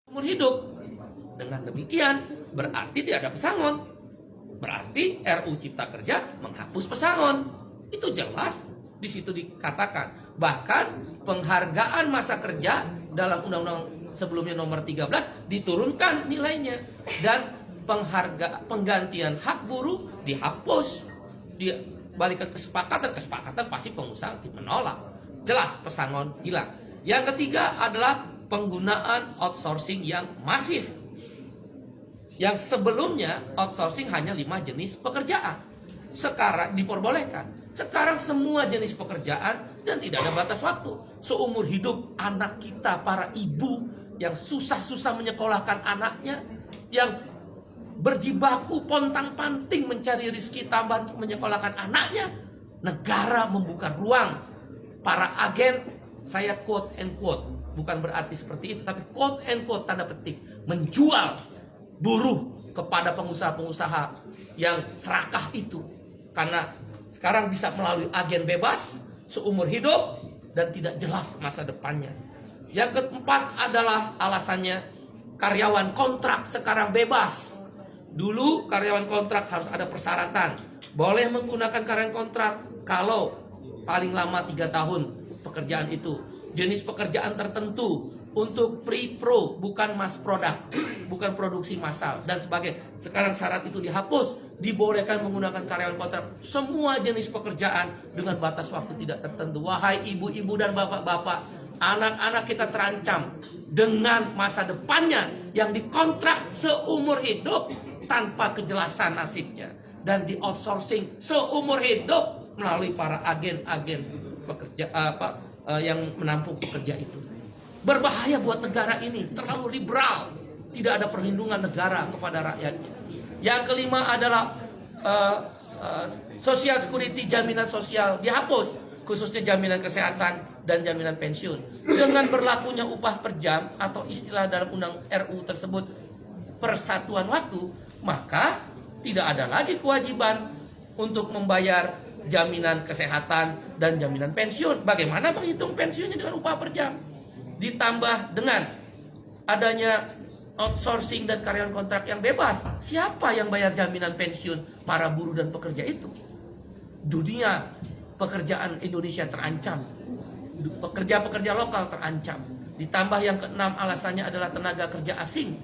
umur hidup. Dengan demikian berarti tidak ada pesangon. Berarti RUU Cipta Kerja menghapus pesangon. Itu jelas di situ dikatakan. Bahkan penghargaan masa kerja dalam undang-undang sebelumnya nomor 13 diturunkan nilainya, dan penggantian hak buruh dihapus. Balik ke kesepakatan pasti pengusaha menolak. Jelas pesangon hilang. Yang ketiga adalah penggunaan outsourcing yang masif. Yang sebelumnya outsourcing hanya 5 jenis pekerjaan. Sekarang diperbolehkan. Sekarang semua jenis pekerjaan dan tidak ada batas waktu. Seumur hidup anak kita, para ibu yang susah-susah menyekolahkan anaknya, yang berjibaku pontang-panting mencari rezeki tambahan menyekolahkan anaknya, negara membuka ruang. Para agen, saya quote and quote, bukan berarti seperti itu, tapi quote and quote tanda petik, menjual buruh kepada pengusaha-pengusaha yang serakah itu. Karena sekarang bisa melalui agen bebas seumur hidup dan tidak jelas masa depannya. Yang keempat adalah alasannya karyawan kontrak sekarang bebas. Dulu karyawan kontrak harus ada persyaratan. Boleh menggunakan karyawan kontrak kalau paling lama 3 tahun pekerjaan itu. Jenis pekerjaan tertentu, untuk pre-pro, bukan mass product, bukan produksi massal dan sebagainya. Sekarang syarat itu dihapus, dibolehkan menggunakan karyawan kontrak semua jenis pekerjaan dengan batas waktu tidak tertentu. Wahai ibu-ibu dan bapak-bapak, anak-anak kita terancam dengan masa depannya yang dikontrak seumur hidup tanpa kejelasan nasibnya, dan di outsourcing seumur hidup melalui para agen-agen pekerja yang menampung pekerja itu. Berbahaya buat negara ini, terlalu liberal, tidak ada perlindungan negara kepada rakyatnya. Yang kelima adalah social security, jaminan sosial dihapus, khususnya jaminan kesehatan dan jaminan pensiun. Dengan berlakunya upah per jam atau istilah dalam undang RU tersebut persatuan waktu, maka tidak ada lagi kewajiban untuk membayar jaminan kesehatan dan jaminan pensiun. Bagaimana menghitung pensiunnya dengan upah per jam? Ditambah dengan adanya outsourcing dan karyawan kontrak yang bebas, siapa yang bayar jaminan pensiun para buruh dan pekerja itu? Dunia pekerjaan Indonesia terancam, pekerja-pekerja lokal terancam. Ditambah yang keenam alasannya adalah tenaga kerja asing.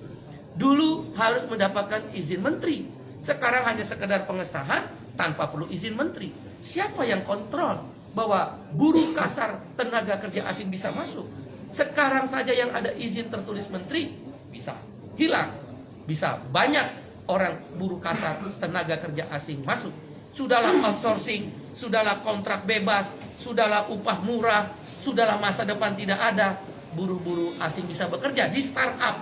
Dulu harus mendapatkan izin menteri, sekarang hanya sekedar pengesahan tanpa perlu izin menteri. Siapa yang kontrol bahwa buruh kasar tenaga kerja asing bisa masuk? Sekarang saja yang ada izin tertulis menteri bisa hilang, bisa banyak orang buruh kasar tenaga kerja asing masuk. Sudahlah outsourcing, sudahlah kontrak bebas, sudahlah upah murah, sudahlah masa depan tidak ada, buruh-buruh asing bisa bekerja di startup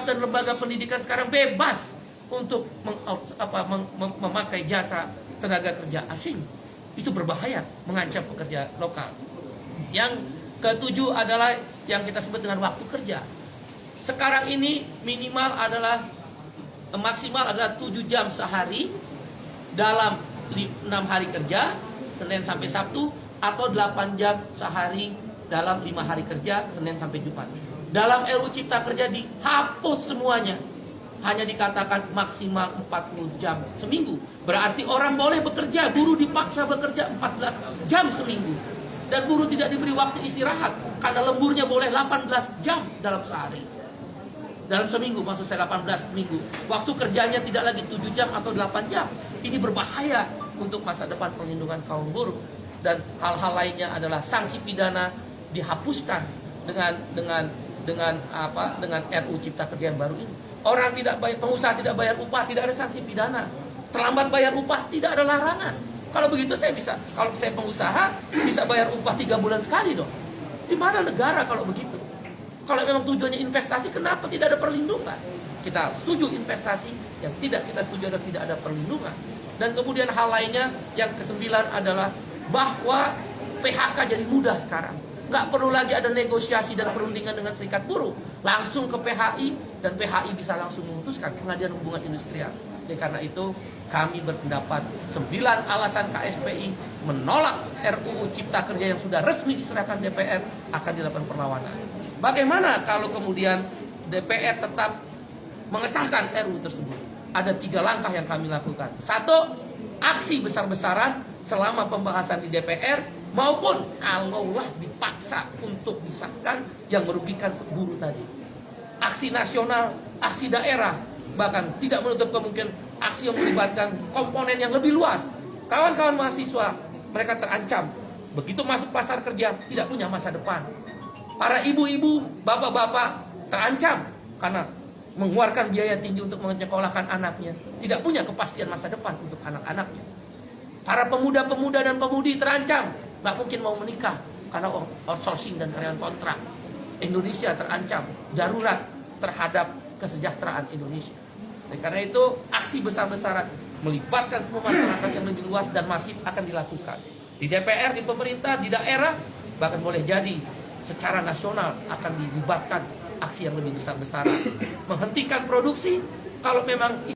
dan lembaga pendidikan sekarang bebas untuk memakai jasa tenaga kerja asing. Itu berbahaya, mengancam pekerja lokal. Yang ketujuh adalah yang kita sebut dengan waktu kerja. Sekarang ini maksimal adalah 7 jam sehari dalam 6 hari kerja, Senin sampai Sabtu, atau 8 jam sehari dalam 5 hari kerja, Senin sampai Jumat. Dalam RUU Cipta Kerja dihapus semuanya. Hanya dikatakan maksimal 40 jam seminggu. Berarti orang boleh bekerja, buruh dipaksa bekerja 14 jam seminggu. Dan buruh tidak diberi waktu istirahat, karena lemburnya boleh 18 jam dalam sehari. Dalam seminggu, maksud saya 18 minggu. Waktu kerjanya tidak lagi 7 jam atau 8 jam. Ini berbahaya untuk masa depan perlindungan kaum buruh. Dan hal-hal lainnya adalah sanksi pidana dihapuskan dengan RUU Cipta Kerja yang baru ini. Orang tidak bayar, pengusaha tidak bayar upah, tidak ada sanksi pidana. Terlambat bayar upah, tidak ada larangan. Kalau begitu kalau saya pengusaha bisa bayar upah 3 bulan sekali dong. Di mana negara kalau begitu? Kalau memang tujuannya investasi, kenapa tidak ada perlindungan? Kita setuju investasi, yang tidak kita setuju adalah tidak ada perlindungan. Dan kemudian hal lainnya yang kesembilan adalah bahwa PHK jadi mudah sekarang. Nggak perlu lagi ada negosiasi dan perundingan dengan serikat buruh. Langsung ke PHI, dan PHI bisa langsung memutuskan Pengadilan Hubungan Industrial. Jadi karena itu kami berpendapat 9 alasan KSPI menolak RUU Cipta Kerja yang sudah resmi diserahkan DPR akan dilakukan perlawanan. Bagaimana kalau kemudian DPR tetap mengesahkan RUU tersebut? Ada 3 langkah yang kami lakukan. 1, aksi besar-besaran selama pembahasan di DPR, maupun kalaulah dipaksa untuk disahkan yang merugikan buruh tadi. Aksi nasional, aksi daerah, bahkan tidak menutup kemungkinan aksi yang melibatkan komponen yang lebih luas. Kawan-kawan mahasiswa, mereka terancam. Begitu masuk pasar kerja, tidak punya masa depan. Para ibu-ibu, bapak-bapak terancam karena mengeluarkan biaya tinggi untuk menyekolahkan anaknya. Tidak punya kepastian masa depan untuk anak-anaknya. Para pemuda-pemuda dan pemudi terancam. Nggak mungkin mau menikah karena outsourcing dan karyawan kontrak. Indonesia terancam, darurat terhadap kesejahteraan Indonesia. Dan karena itu, aksi besar-besaran melibatkan semua masyarakat yang lebih luas dan masif akan dilakukan. Di DPR, di pemerintah, di daerah, bahkan boleh jadi secara nasional akan dilibatkan aksi yang lebih besar-besaran. Menghentikan produksi kalau memang